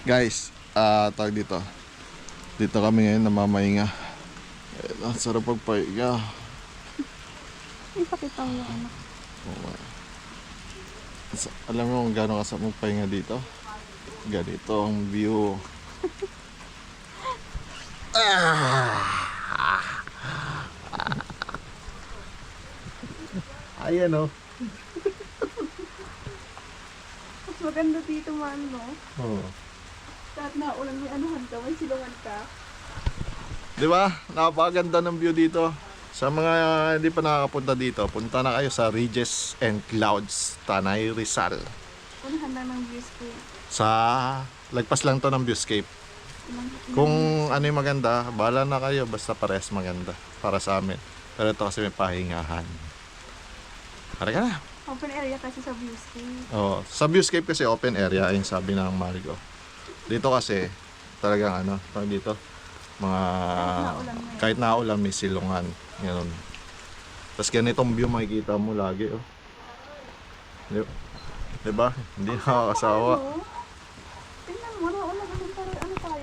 Guys, tawag dito. Dito kami ngayon namamahinga. Ang sarap pagpahinga. Ipakita mo yung anak. Alam mo kung gaano kasarap magpahinga dito? Ganito ang view. Ayan o. Mas maganda dito man, no? Oh. Kahit naulan may anuhan ka, may silungan ka. Di ba? Napakaganda ng view dito. Sa mga hindi pa nakakapunta dito, punta na kayo sa Ridges and Clouds, Tanay Rizal. Unahan lang ng viewscape. Sa lagpas lang to ng viewscape. Kung ano yung maganda, bahala na kayo, basta pares maganda para sa amin. Pero ito kasi may pahingahan. Tara ka na. Open area kasi sa viewscape. Oh, sa viewscape kasi open area, yung sabi ng Margo. Dito kasi talagang ano, tawag dito, mga kahit naulan may silungan. Ganun. Tapos ganitong view makikita mo lagi, oh. Diba? Hindi nakakasawa.